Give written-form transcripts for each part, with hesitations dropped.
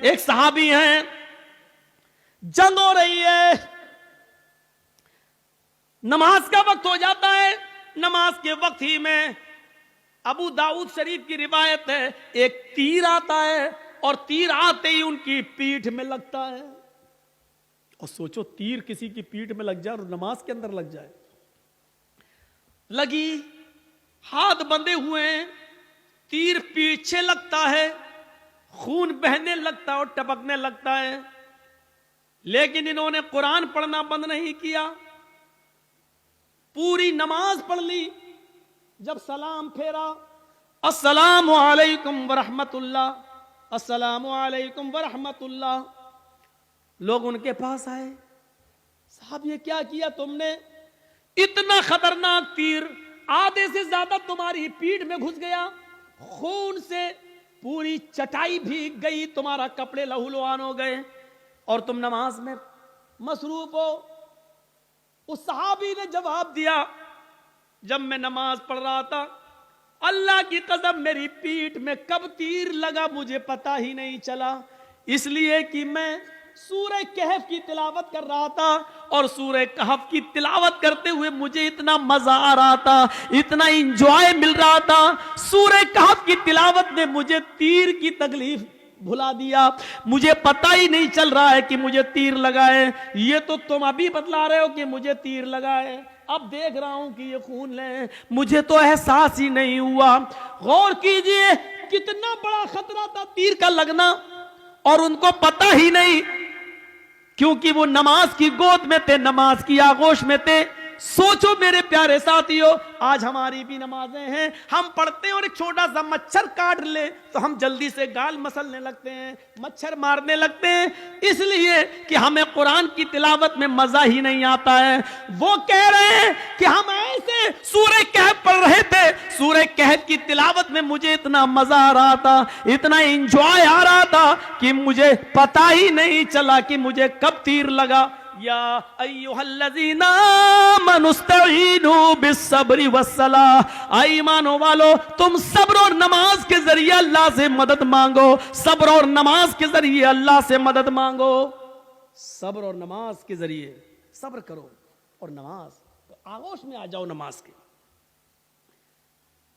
एक सहाबी हैं, जंग हो रही है, नमाज का वक्त हो जाता है। नमाज के वक्त ही में अबू दाऊद शरीफ की रिवायत है, एक तीर आता है और तीर आते ही उनकी पीठ में लगता है। और सोचो, तीर किसी की पीठ में लग जाए और नमाज के अंदर लग जाए। लगी, हाथ बंधे हुए हैं, तीर पीछे लगता है, खून बहने लगता है और टपकने लगता है। लेकिन इन्होंने कुरान पढ़ना बंद नहीं किया, पूरी नमाज पढ़ ली। जब सलाम फेरा, अस्सलामु अलैकुम वरहमतुल्लाह, अस्सलामु अलैकुम वरहमतुल्लाह। लोग उनके पास आए, साहब ये क्या किया तुमने? इतना खतरनाक तीर आधे से ज्यादा तुम्हारी पीठ में घुस गया, खून से पूरी चटाई भीग गई, तुम्हारा कपड़े लहूलुहान हो गए और तुम नमाज में मसरूफ हो। उस सहाबी ने जवाब दिया, जब मैं नमाज पढ़ रहा था, अल्लाह की कसम मेरी पीठ में कब तीर लगा मुझे पता ही नहीं चला, इसलिए कि मैं सूरह कहफ की तिलावत कर रहा था और सूरह कहफ की तिलावत करते हुए मुझे इतना मजा आ रहा था, इतना इंजॉय मिल रहा था। सूरह कहफ की तिलावत ने मुझे तीर की तकलीफ भुला दिया, मुझे पता ही नहीं चल रहा है कि मुझे तीर लगा है। ये तो तुम अभी बतला रहे हो कि मुझे तीर लगा है, अब देख रहा हूं कि ये खून है, मुझे तो एहसास ही नहीं हुआ। गौर कीजिए, कितना बड़ा खतरा था तीर का लगना, और उनको पता ही नहीं, क्योंकि वो नमाज की गोद में थे, नमाज की आगोश में थे। सोचो मेरे प्यारे साथियों, आज हमारी भी नमाजें हैं, हम पढ़ते हैं और एक छोटा सा मच्छर काट ले तो हम जल्दी से गाल मसलने लगते हैं, मच्छर मारने लगते हैं, इसलिए कि हमें कुरान की तिलावत में मजा ही नहीं आता है। वो कह रहे हैं कि हम ऐसे सूरह कहफ पढ़ रहे थे, सूरह कहफ की तिलावत में मुझे इतना मजा आ रहा था, इतना एंजॉय आ रहा था कि मुझे पता ही नहीं चला कि मुझे कब तीर लगा। या अय्युहल्लज़ीना आमनुस्तईनु बिस्सब्रि वस्सलाह, आई ईमानो वालो तुम सब्र और नमाज के जरिए अल्लाह से मदद मांगो, सब्र और नमाज के जरिए अल्लाह से मदद मांगो। सब्र और नमाज के जरिए सब्र करो और नमाज, तो आगोश में आ जाओ नमाज के।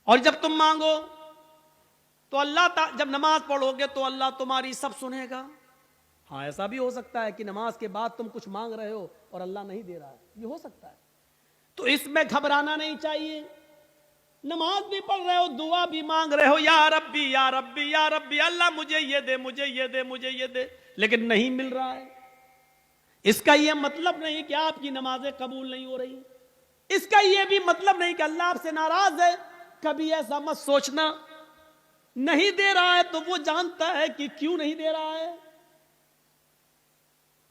और जब तुम मांगो तो अल्लाह, जब नमाज पढ़ोगे तो अल्लाह तुम्हारी सब सुनेगा। हाँ, ऐसा भी हो सकता है कि नमाज के बाद तुम कुछ मांग रहे हो और अल्लाह नहीं दे रहा है, ये हो सकता है। तो इसमें घबराना नहीं चाहिए। नमाज भी पढ़ रहे हो, दुआ भी मांग रहे हो, या रब्बी या रब्बी या रब्बी, अल्लाह मुझे ये दे, मुझे ये दे, मुझे ये दे, लेकिन नहीं मिल रहा है। इसका यह मतलब नहीं कि आपकी नमाजें कबूल नहीं हो रही, इसका यह भी मतलब नहीं कि अल्लाह आपसे नाराज है। कभी ऐसा मत सोचना। नहीं दे रहा है तो वो जानता है कि क्यों नहीं दे रहा है,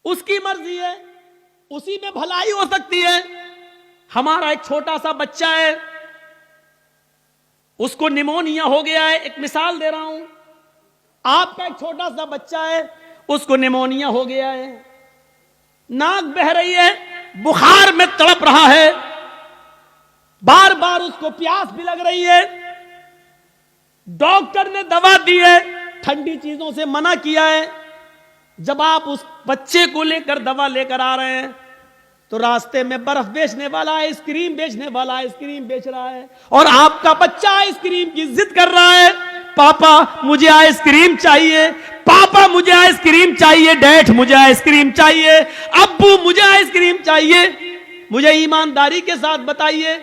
उसकी मर्जी है, उसी में भलाई हो सकती है। हमारा एक छोटा सा बच्चा है, उसको निमोनिया हो गया है, एक मिसाल दे रहा हूं। आपका एक छोटा सा बच्चा है, उसको निमोनिया हो गया है, नाक बह रही है, बुखार में तड़प रहा है, बार बार उसको प्यास भी लग रही है, डॉक्टर ने दवा दी है, ठंडी चीजों से मना किया है। जब आप उस बच्चे को लेकर दवा लेकर आ रहे हैं तो रास्ते में बर्फ बेचने वाला, आइसक्रीम बेचने वाला आइसक्रीम बेच रहा है, और आपका बच्चा आइसक्रीम की जिद कर रहा है, पापा मुझे आइसक्रीम चाहिए, पापा मुझे आइसक्रीम चाहिए, डैड मुझे आइसक्रीम चाहिए, अब्बू मुझे आइसक्रीम चाहिए। मुझे ईमानदारी के साथ बताइए,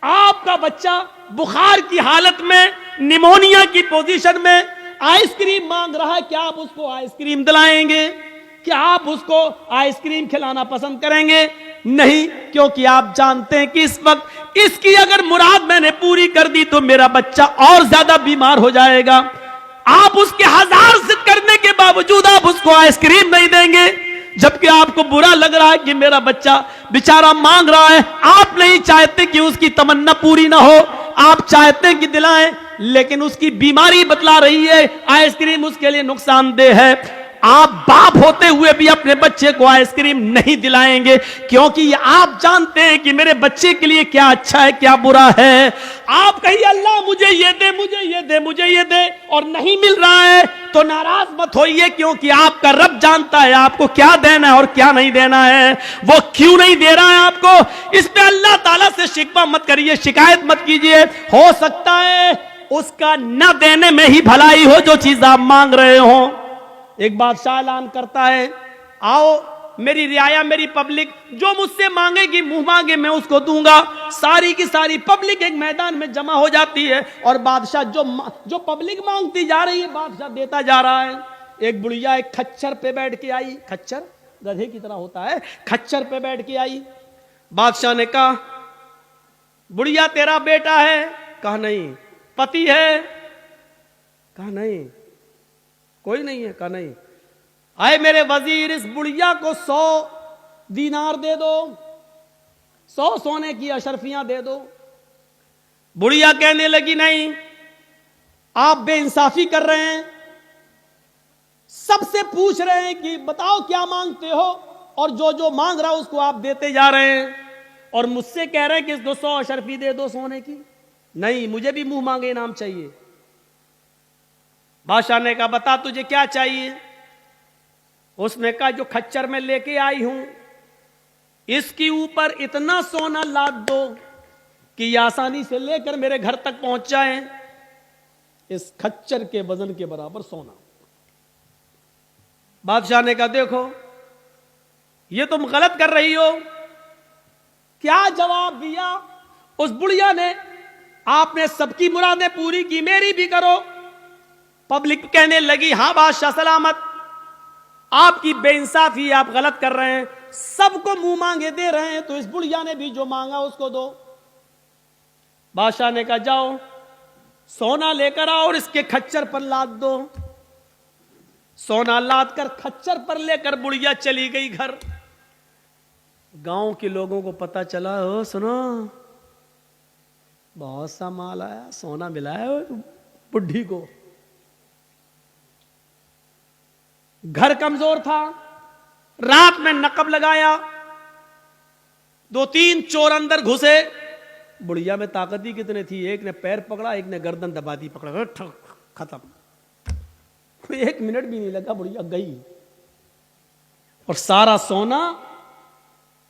आपका बच्चा बुखार की हालत में, निमोनिया की पोजीशन में आइसक्रीम मांग रहा है, क्या आप उसको आइसक्रीम दिलाएंगे? क्या आप उसको आइसक्रीम खिलाना पसंद करेंगे? नहीं, क्योंकि आप जानते हैं कि इस वक्त इसकी अगर मुराद मैंने पूरी कर दी तो मेरा बच्चा और ज्यादा बीमार हो जाएगा। आप उसके हजार जिद करने के बावजूद आप उसको आइसक्रीम नहीं देंगे, जबकि आपको बुरा लग रहा है कि मेरा बच्चा बेचारा मांग रहा है। आप नहीं चाहते कि उसकी तमन्ना पूरी ना हो, आप चाहते हैं कि दिलाएं, लेकिन उसकी बीमारी बतला रही है आइसक्रीम उसके लिए नुकसानदेह है। आप बाप होते हुए भी अपने बच्चे को आइसक्रीम नहीं दिलाएंगे, क्योंकि आप जानते हैं कि मेरे बच्चे के लिए क्या अच्छा है क्या बुरा है। आप कहिए अल्लाह मुझे ये दे, मुझे ये दे, मुझे ये दे, और नहीं मिल रहा है तो नाराज मत होइए, क्योंकि आपका रब जानता है आपको क्या देना है और क्या नहीं देना है। वो क्यों नहीं दे रहा है आपको, इस पे अल्लाह ताला से शिकवा मत करिए, शिकायत मत कीजिए। हो सकता है उसका न देने में ही भलाई हो जो चीज आप मांग रहे हो। एक बादशाह ऐलान करता है, आओ मेरी रियाया, मेरी पब्लिक, जो मुझसे मांगेगी मुंह मांगे मैं उसको दूंगा। सारी की सारी पब्लिक एक मैदान में जमा हो जाती है और बादशाह जो पब्लिक मांगती जा रही है बादशाह देता जा रहा है। एक बुढ़िया एक खच्चर पे बैठ के आई, खच्चर गधे की तरह होता है, खच्चर पे बैठ के आई। बादशाह ने कहा, बुढ़िया तेरा बेटा है? कहा नहीं। पति है? कहा नहीं। कोई नहीं है? कहा नहीं। आए मेरे वजीर, इस बुढ़िया को 100 दीनार दे दो, 100 सोने की अशरफियां दे दो। बुढ़िया कहने लगी, नहीं, आप बेइंसाफी कर रहे हैं, सबसे पूछ रहे हैं कि बताओ क्या मांगते हो, और जो जो मांग रहा उसको आप देते जा रहे हैं, और मुझसे कह रहे हैं कि इसको 100 अशरफी दे दो सोने की। नहीं, मुझे भी मुंह मांगे इनाम चाहिए। बादशाह ने कहा, बता तुझे क्या चाहिए? उसने कहा, जो खच्चर में लेके आई हूं इसके ऊपर इतना सोना लाद दो कि ये आसानी से लेकर मेरे घर तक पहुंच जाए। इस खच्चर के वजन के बराबर सोना। बादशाह ने कहा, देखो ये तुम गलत कर रही हो। क्या जवाब दिया उस बुढ़िया ने, आपने सबकी मुरादें पूरी की, मेरी भी करो। पब्लिक कहने लगी, हां बादशाह सलामत, आपकी बेइंसाफी, आप गलत कर रहे हैं, सबको मुंह मांगे दे रहे हैं, तो इस बुढ़िया ने भी जो मांगा उसको दो। बादशाह ने कहा, जाओ सोना लेकर आओ और इसके खच्चर पर लाद दो। सोना लाद कर खच्चर पर लेकर बुढ़िया चली गई घर। गांव के लोगों को पता चला, ओ सुनो बहुत सा माल आया, सोना मिला है बुढ़ी को। घर कमजोर था, रात में नकब लगाया, 2-3 चोर अंदर घुसे। बुढ़िया में ताकत ही कितने थी, एक ने पैर पकड़ा, एक ने गर्दन दबा दी, पकड़ा, खत्म। 1 मिनट भी नहीं लगा, बुढ़िया गई और सारा सोना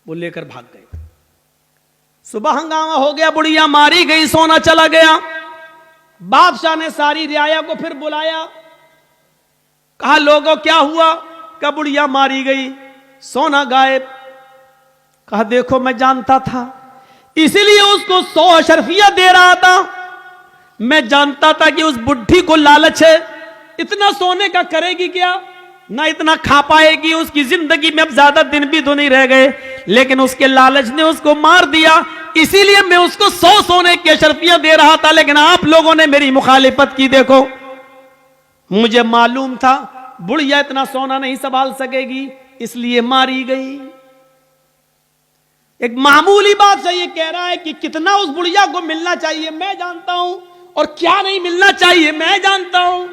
वो लेकर भाग गए। सुबह हंगामा हो गया, बुढ़िया मारी गई, सोना चला गया। बादशाह ने सारी रियाया को फिर बुलाया, कहा लोगों क्या हुआ? कहा बुढ़िया मारी गई, सोना गायब। कहा देखो मैं जानता था, इसीलिए उसको 100 अशरफिया दे रहा था। मैं जानता था कि उस बुढ़ी को लालच है, इतना सोने का करेगी क्या, ना इतना खा पाएगी, उसकी जिंदगी में अब ज्यादा दिन भी तो नहीं रह गए, लेकिन उसके लालच ने उसको मार दिया। इसीलिए मैं उसको 100 सोने की अशरफियां दे रहा था, लेकिन आप लोगों ने मेरी मुखालिफत की। देखो मुझे मालूम था बुढ़िया इतना सोना नहीं संभाल सकेगी, इसलिए मारी गई। एक मामूली बात से ये कह रहा है कि कितना उस बुढ़िया को मिलना चाहिए मैं जानता हूं, और क्या नहीं मिलना चाहिए मैं जानता हूं।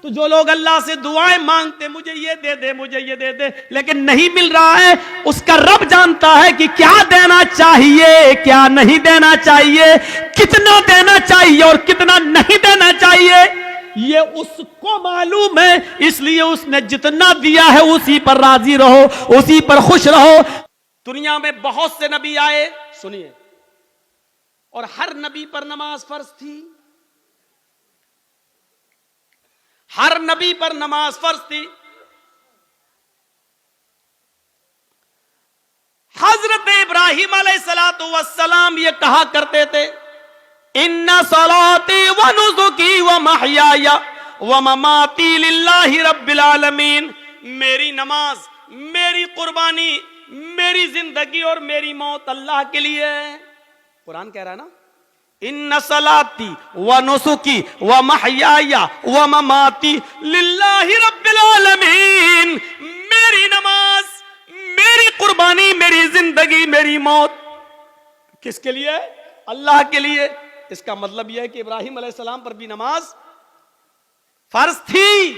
तो जो लोग अल्लाह से दुआएं मांगते, मुझे ये दे दे, मुझे ये दे दे, लेकिन नहीं मिल रहा है, उसका रब जानता है कि क्या देना चाहिए क्या नहीं देना चाहिए, कितना देना चाहिए और कितना नहीं देना चाहिए, ये उसको मालूम है। इसलिए उसने जितना दिया है उसी पर राजी रहो, उसी पर खुश रहो। दुनिया में बहुत से नबी आए, सुनिए, और हर नबी पर नमाज फर्ज थी, हर नबी पर नमाज फर्ज थी। हजरत इब्राहिम अलैहिस्सलातु वस्सलाम ये कहा करते थे, इन्ना सलाती व नुसुकी व महयाया व ममाती लिल्लाहि रब्बिल आलमीन। मेरी नमाज, मेरी कुर्बानी, मेरी जिंदगी और मेरी मौत अल्लाह के लिए है। कुरान कह रहा है ना, इन्ना सलाती व नुसुकी व महयाया व ममाती लिल्लाहि रब्बिल आलमीन। मेरी नमाज, मेरी कुर्बानी, मेरी जिंदगी, मेरी मौत किसके लिए है? अल्लाह के लिए। इसका मतलब यह है कि इब्राहिम अलैहिस्सलाम पर भी नमाज फर्ज थी,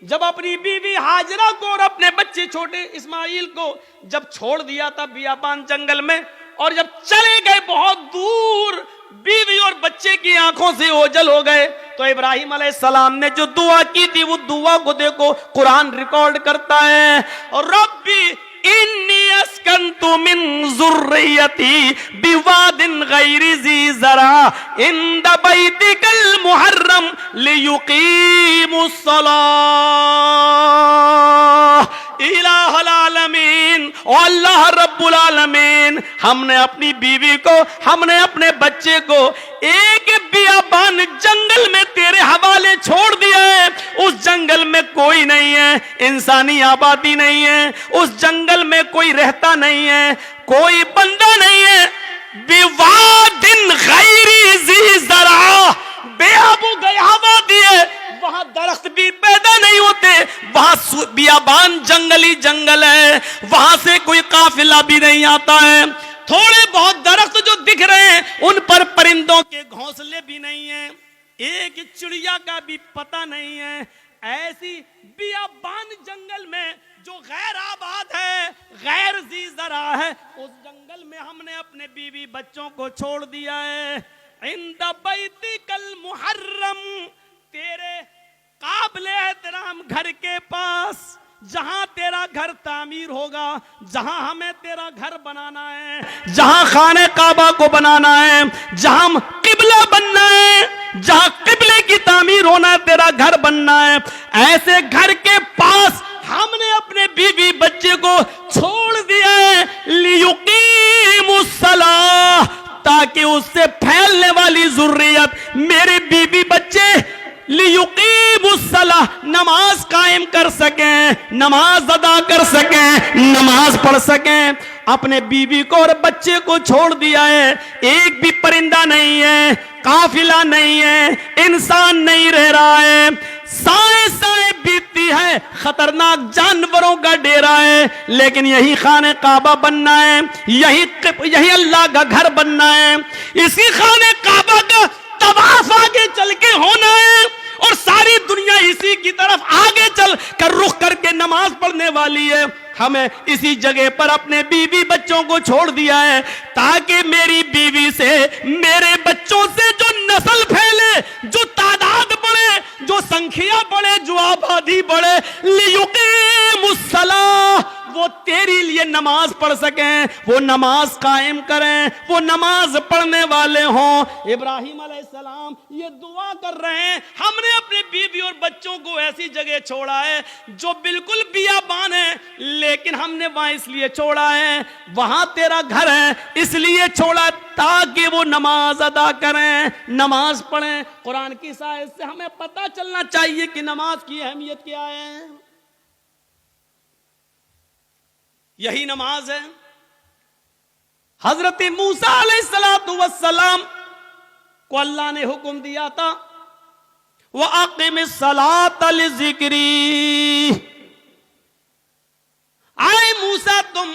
जब अपनी बीवी हाजरा को और अपने बच्चे छोटे इस्माइल को जब छोड़ दिया था बियाबान जंगल में, और जब चले गए बहुत दूर, बीवी और बच्चे की आंखों से ओझल हो गए, तो इब्राहिम अलैहिस्सलाम ने जो दुआ की थी वो दुआ को देखो कुरान रिकॉर्ड करता है, और रब्बी इन्नी अस्कन्तु मिन ज़ुर्रियती बिवादिन गैरि ज़ी ज़रा इंद बैतिकल मुहर्रम लियुकीमुस्सलाह इलाहुल आलमीन। अल्लाह रब्बुल आलमीन, हमने अपनी बीवी को, हमने अपने बच्चे को एक बियाबान जंगल में तेरे हवाले छोड़ दिया है। उस जंगल में कोई नहीं है, इंसानी आबादी नहीं है, उस जंगल में कोई रहता नहीं है, कोई बंदा नहीं है। बिवादिन गैरि ज़ी ज़रा, बेआबू गयाबा दिए, वहां दरख्त भी पैदा नहीं होते, वहां बियाबान जंगली जंगल है, वहां से कोई काफिला भी नहीं आता है। थोड़े बहुत दरख्त जो दिख रहे हैं उन पर परिंदों के घोंसले भी नहीं है, एक चिड़िया का भी पता नहीं है। ऐसी बियाबान जंगल में जो गैर आबाद है, गैर ज़ी ज़रा है, उस जंगल में हमने अपने बीवी बच्चों को छोड़ दिया है। इंद बैतिकल मुहर्रम, तेरे काबिले एहतराम घर के पास, जहां तेरा घर तामीर होगा, जहां हमें तेरा घर बनाना है, जहां खाने काबा को बनाना है, जहां किबला बनना है, जहां किबले की तामीर होना है, तेरा घर बनना है, ऐसे घर के पास हमने अपने बीवी बच्चे को छोड़ दिया है। लियुकीमुस्सलाह, ताकि उससे फैलने वाली जुर्रियत, मेरे बीवी बच्चे लियुकीमुस्सलाह, नमाज कायम कर सकें, नमाज अदा कर सकें, नमाज पढ़ सकें। अपने बीवी को और बच्चे को छोड़ दिया है, एक भी परिंदा नहीं है, काफिला नहीं है, इंसान नहीं रह रहा है, साए साए बीतती है, खतरनाक जानवरों का डेरा है, लेकिन यही खाने काबा बनना है, यही अल्लाह का घर बनना है। इसी खाने काबा का तवाफ आगे चल के होना है, और सारी दुनिया इसी की तरफ आगे चल कर रुख करके नमाज पढ़ने वाली है। हमें इसी जगह पर अपने बीवी बच्चों को छोड़ दिया है, ताकि मेरी बीवी से, मेरे बच्चों से जो नस्ल फैले, जो तादाद बढ़े, जो संख्या बढ़े, जो आबादी बढ़े। लियुकीमुस्सलाह, वो तेरी लिए नमाज पढ़ सकें, वो नमाज कायम करें, वो नमाज पढ़ने वाले हों। इब्राहिम अलैहिस्सलाम ये दुआ कर रहे हैं, हमने अपने बीवी और बच्चों को ऐसी जगह छोड़ा है जो बिल्कुल बियाबान है, लेकिन हमने वहां इसलिए छोड़ा है, वहां तेरा घर है इसलिए छोड़ा, ताकि वो नमाज अदा करें, नमाज पढ़ें। कुरान की आयत से हमें पता चलना चाहिए कि नमाज की अहमियत क्या है। यही नमाज है। हजरत मूसा अलैहिस्सलातु वस्सलाम को अल्लाह ने हुक्म दिया था, व अक़िमिस्सलात लिज़िक्री, आए मूसा तुम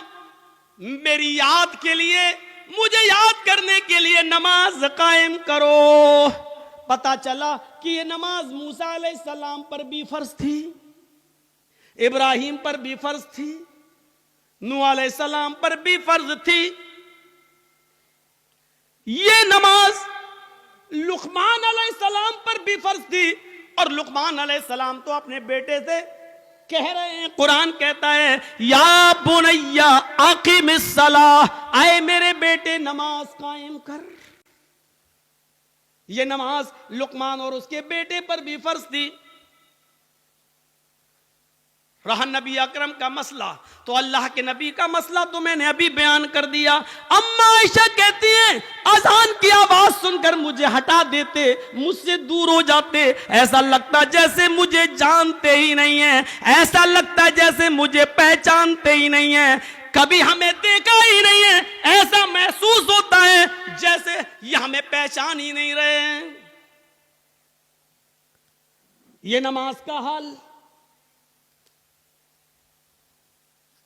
मेरी याद के लिए, मुझे याद करने के लिए नमाज कायम करो। पता चला कि ये नमाज मूसा अलैहिस्सलाम पर भी फर्ज थी, इब्राहिम पर भी फर्ज थी, नूह अलैहिस्सलाम पर भी फर्ज थी। ये नमाज लुकमान अलैहिस्सलाम पर भी फर्ज थी, और लुकमान अलैहिस्सलाम तो अपने बेटे से कह रहे हैं, कुरान कहता है या बुनैया अक़िमिस्सलाह, आए मेरे बेटे नमाज कायम कर। ये नमाज लुकमान और उसके बेटे पर भी फर्ज थी। रहा नबी अकरम का मसला, तो अल्लाह के नबी का मसला तो मैंने अभी बयान कर दिया। अम्मा आयशा कहती हैं, अजान की आवाज सुनकर मुझे हटा देते, मुझसे दूर हो जाते, ऐसा लगता जैसे मुझे जानते ही नहीं है, ऐसा लगता जैसे मुझे पहचानते ही नहीं है, कभी हमें देखा ही नहीं है, ऐसा महसूस होता है जैसे ये हमें पहचान ही नहीं रहे हैं। ये नमाज का हाल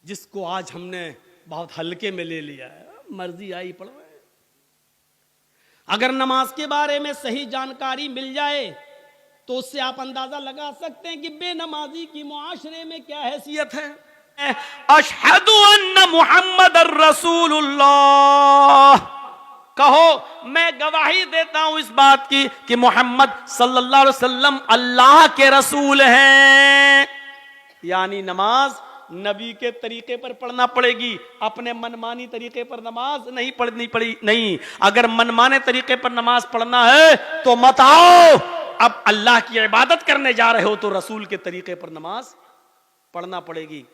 जिसको आज हमने बहुत हल्के में ले लिया है, मर्जी आई पढ़ो। अगर नमाज के बारे में सही जानकारी मिल जाए तो उससे आप अंदाजा लगा सकते हैं कि बेनमाजी की मुआशरे में क्या हैसियत है। अशहदु अन्ना मुहम्मद रसूलुल्लाह, कहो मैं गवाही देता हूं इस बात की कि मोहम्मद सल्लल्लाहु अलैहि वसल्लम अल्लाह के रसूल हैं। यानी नमाज नबी के तरीके पर पढ़ना पड़ेगी, अपने मनमानी तरीके पर नमाज नहीं पढ़नी पड़ी। नहीं, अगर मनमाने तरीके पर नमाज पढ़ना है तो मत आओ। अब अल्लाह की इबादत करने जा रहे हो तो रसूल के तरीके पर नमाज पढ़ना पड़ेगी।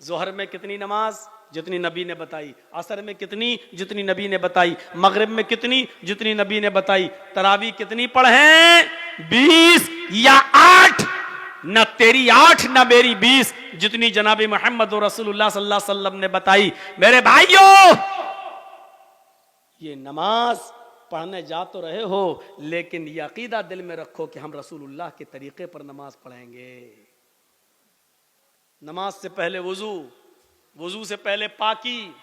जोहर में कितनी नमाज? जितनी नबी ने बताई। असर में कितनी? जितनी नबी ने बताई। मगरिब में कितनी? जितनी नबी ने बताई। तरावी कितनी पढ़ें? 20 या 8? न तेरी 8 न मेरी 20, जितनी जनाबी मोहम्मद रसूलुल्लाह सल्लल्लाहु अलैहि वसल्लम ने बताई। मेरे भाइयों, ये नमाज पढ़ने जा तो रहे हो, लेकिन ये अकीदा दिल में रखो कि हम रसूलुल्लाह के तरीके पर नमाज पढ़ेंगे। नमाज से पहले वुजू, वुजू से पहले पाकी।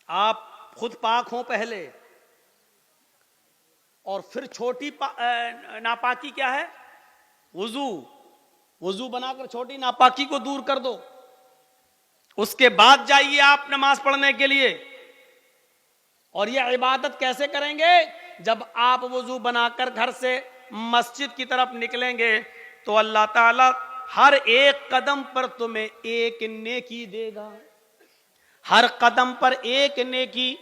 आप खुद पाक हो पहले, और फिर छोटी नापाकी क्या है? वुजू। वुजू बनाकर छोटी नापाकी को दूर कर दो, उसके बाद जाइए आप नमाज पढ़ने के लिए। और यह इबादत कैसे करेंगे? जब आप वुजू बनाकर घर से मस्जिद की तरफ निकलेंगे तो अल्लाह ताला हर एक कदम पर तुम्हें एक नेकी देगा। हर कदम पर एक नेकी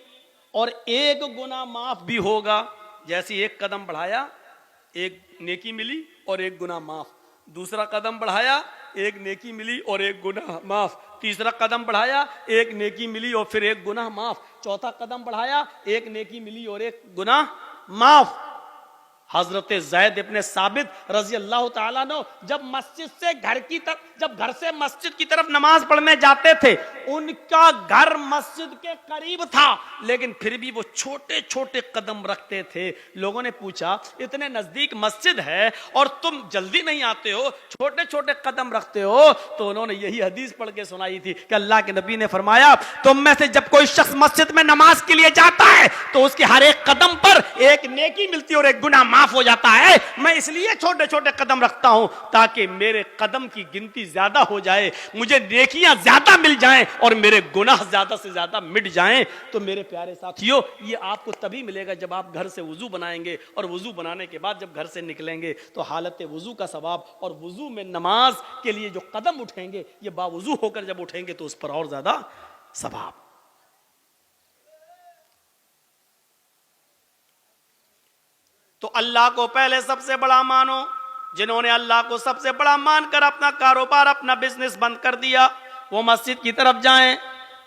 और एक गुनाह माफ भी होगा। जैसे एक कदम बढ़ाया, एक नेकी मिली और एक गुनाह माफ। दूसरा कदम बढ़ाया, एक नेकी मिली और एक गुनाह माफ। तीसरा कदम बढ़ाया, एक नेकी मिली और फिर एक गुनाह माफ। चौथा कदम बढ़ाया, एक नेकी मिली और एक गुनाह माफ। हजरत ज़ैद इब्ने साबित रजी अल्लाह ताला अन्हु जब मस्जिद से घर की तरफ, जब घर से मस्जिद की तरफ नमाज पढ़ने जाते थे, उनका घर मस्जिद के करीब था, लेकिन फिर भी वो छोटे छोटे कदम रखते थे। लोगों ने पूछा, इतने नजदीक मस्जिद है और तुम जल्दी नहीं आते हो, छोटे छोटे कदम रखते हो? तो उन्होंने यही हदीस पढ़ के सुनाई थी कि अल्लाह के नबी ने फरमाया, तुम में से जब कोई शख्स मस्जिद में नमाज के लिए जाता है तो उसके हर एक कदम पर एक नेकी मिलती है और एक गुनाह माफ हो जाता है। मैं इसलिए छोटे छोटे कदम रखता हूं ताकि मेरे कदम की गिनती ज्यादा हो जाए, मुझे नेकियां ज्यादा मिल जाएं और मेरे गुनाह ज्यादा से ज्यादा मिट जाएं। तो मेरे प्यारे साथियों, ये आपको तभी मिलेगा जब आप घर से वुजू बनाएंगे, और वुजू बनाने के बाद जब घर से निकलेंगे तो हालत वुजू का सवाब, और वुजू में नमाज के लिए जो कदम उठेंगे ये बावुजू होकर जब उठेंगे तो उस पर और ज्यादा सवाब। तो अल्लाह को पहले सबसे बड़ा मानो। जिन्होंने अल्लाह को सबसे बड़ा मानकर अपना कारोबार, अपना बिजनेस बंद कर दिया, वो मस्जिद की तरफ जाएं।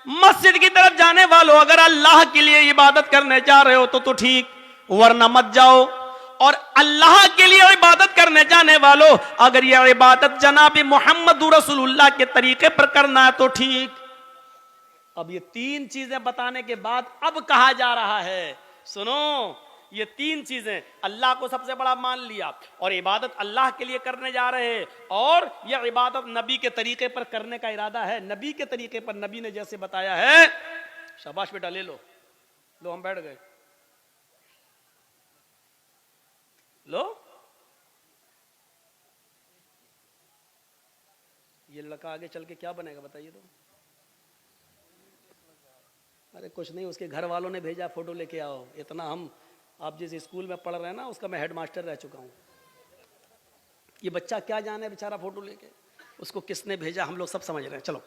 मस्जिद की तरफ जाने वालों, अगर अल्लाह के लिए इबादत करने जा रहे हो तो ठीक, वरना मत जाओ। और अल्लाह के लिए इबादत करने जाने वालों, अगर यह इबादत जनाबी मोहम्मद रसूलुल्लाह के तरीके पर करना है तो ठीक। अब ये 3 चीजें बताने के बाद अब कहा जा रहा है, सुनो, ये 3 चीजें, अल्लाह को सबसे बड़ा मान लिया और इबादत अल्लाह के लिए करने जा रहे हैं, और यह इबादत नबी के तरीके पर करने का इरादा है। नबी के तरीके पर, नबी ने जैसे बताया है। शाबाश बेटा, ले लो, लो हम बैठ गए, लो। ये लड़का आगे चल के क्या बनेगा बताइए तो? अरे कुछ नहीं, उसके घर वालों ने भेजा, फोटो लेके आओ। इतना हम, आप जिस स्कूल में पढ़ रहे हैं ना, उसका मैं हेडमास्टर रह चुका हूँ। ये बच्चा क्या जाने बेचारा फोटो लेके, उसको किसने भेजा हम लोग सब समझ रहे हैं। चलो,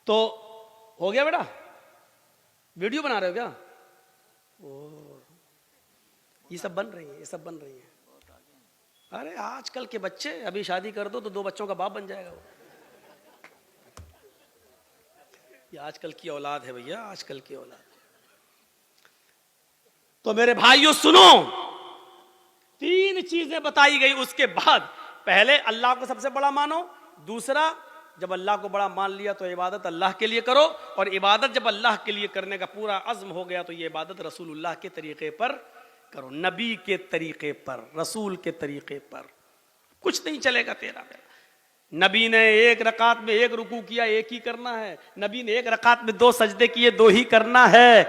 तो हो गया बेटा? वीडियो बना रहे हो क्या? ओ, ये सब बन रही है, ये सब बन रही है। अरे आजकल के बच्चे, अभी शादी कर दो तो 2 बच्चों का बाप बन जाएगा वो। ये आजकल की औलाद है भैया, आजकल की औलाद। तो मेरे भाइयों सुनो, 3 चीजें बताई गई। उसके बाद पहले अल्लाह को सबसे बड़ा मानो। दूसरा, जब अल्लाह को बड़ा मान लिया तो इबादत अल्लाह के लिए करो, और इबादत जब अल्लाह के लिए करने का पूरा अज़्म हो गया तो ये इबादत रसूलुल्लाह के तरीके पर करो, नबी के तरीके पर, रसूल के तरीके पर। कुछ नहीं चलेगा तेरा मेरा। नबी ने 1 रकात में 1 रुकू किया, 1 ही करना है। नबी ने 1 रकात में 2 सजदे किए, 2 ही करना है।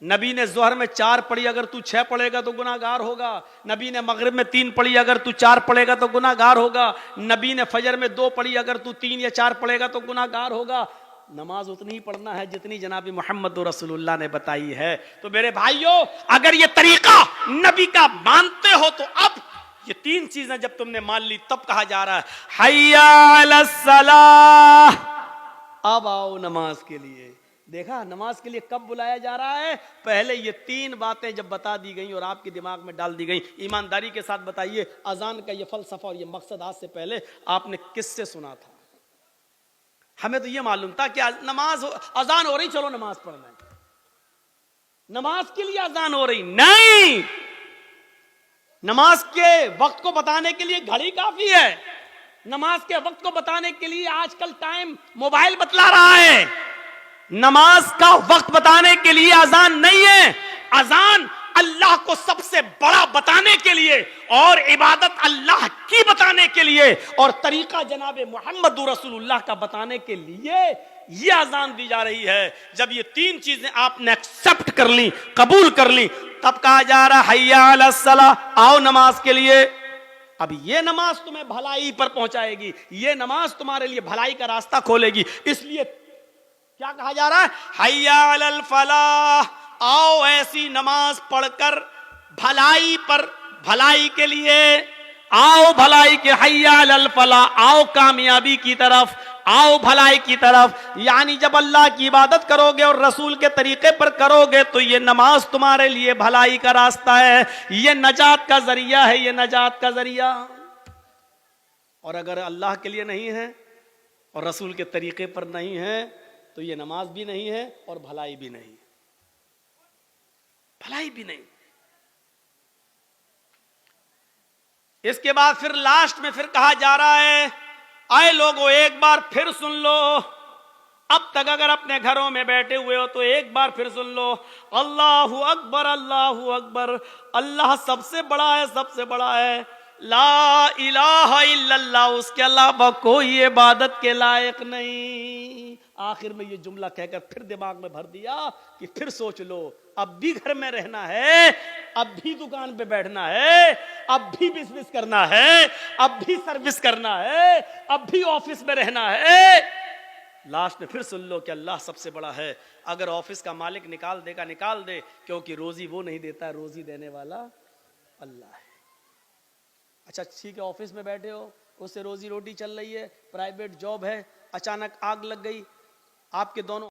नबी ने जोहर में 4 पढ़ी, अगर तू 6 पढ़ेगा तो गुनाहगार होगा। नबी ने मगरिब में 3 पढ़ी, अगर तू 4 पढ़ेगा तो गुनाहगार होगा। नबी ने फजर में 2 पढ़ी, अगर तू 3 या 4 पढ़ेगा तो गुनाहगार होगा। नमाज उतनी ही पढ़ना है जितनी जनाबी मोहम्मद रसूलुल्लाह ने बताई है। तो मेरे भाइयों, अगर ये तरीका नबी का मानते हो तो अब ये 3 चीजें जब तुमने मान ली तब कहा जा रहा है हय्या अलस सलाह, अब आओ नमाज के लिए। देखा नमाज के लिए कब बुलाया जा रहा है? पहले ये 3 बातें जब बता दी गई और आपके दिमाग में डाल दी गई। ईमानदारी के साथ बताइए, अजान का ये फलसफा और ये मकसद आज से पहले आपने किससे सुना था? हमें तो ये मालूम था कि नमाज अजान हो रही, चलो नमाज पढ़ना है, नमाज के लिए अजान हो रही। नहीं, नमाज के वक्त को बताने के लिए घड़ी काफी है। नमाज के वक्त को बताने के लिए आजकल टाइम मोबाइल बतला रहा है। नमाज का वक्त बताने के लिए अजान नहीं है। अजान अल्लाह को सबसे बड़ा बताने के लिए और इबादत अल्लाह की बताने के लिए और तरीका जनाबे मोहम्मद रसूलुल्लाह का बताने के लिए ये अजान दी जा रही है। जब ये 3 चीजें आपने एक्सेप्ट कर ली, कबूल कर ली, तब कहा जा रहा हय्या अलस सलाह, आओ नमाज के लिए। अब ये नमाज तुम्हें भलाई पर पहुंचाएगी, ये नमाज तुम्हारे लिए भलाई का रास्ता खोलेगी। इसलिए क्या कहा जा रहा है? हय्या अलल फलाह, आओ ऐसी नमाज पढ़कर भलाई पर, भलाई के लिए आओ, भलाई के हय्या अलल फलाह, आओ कामयाबी की तरफ, आओ भलाई की तरफ। यानी जब अल्लाह की इबादत करोगे और रसूल के तरीके पर करोगे तो ये नमाज तुम्हारे लिए भलाई का रास्ता है, ये नजात का जरिया है, ये नजात का जरिया। और अगर अल्लाह के लिए नहीं है और रसूल के तरीके पर नहीं है तो ये नमाज भी नहीं है और भलाई भी नहीं, भलाई भी नहीं। इसके बाद फिर लास्ट में फिर कहा जा रहा है, आए लोगों एक बार फिर सुन लो, अब तक अगर अपने घरों में बैठे हुए हो तो एक बार फिर सुन लो, अल्लाहु अकबर, अल्लाहु अकबर, अल्लाह सबसे बड़ा है, सबसे बड़ा है, ला इलाहा इल्लल्लाह, उसके अलावा कोई इबादत के लायक नहीं। आखिर में ये जुमला कहकर फिर दिमाग में भर दिया कि फिर सोच लो, अब भी घर में रहना है, अब भी दुकान पे बैठना है, अब भी बिजनेस करना है, अब भी सर्विस करना है, अब भी ऑफिस में रहना है। लास्ट में फिर सुन लो कि अल्लाह सबसे बड़ा है। अगर ऑफिस का मालिक निकाल देगा, निकाल दे, क्योंकि रोजी वो नहीं देता है, रोजी देने वाला अल्लाह है। अच्छा ठीक है, ऑफिस में बैठे हो, उससे रोजी रोटी चल रही है, प्राइवेट जॉब है, अचानक आग लग गई, आपके दोनों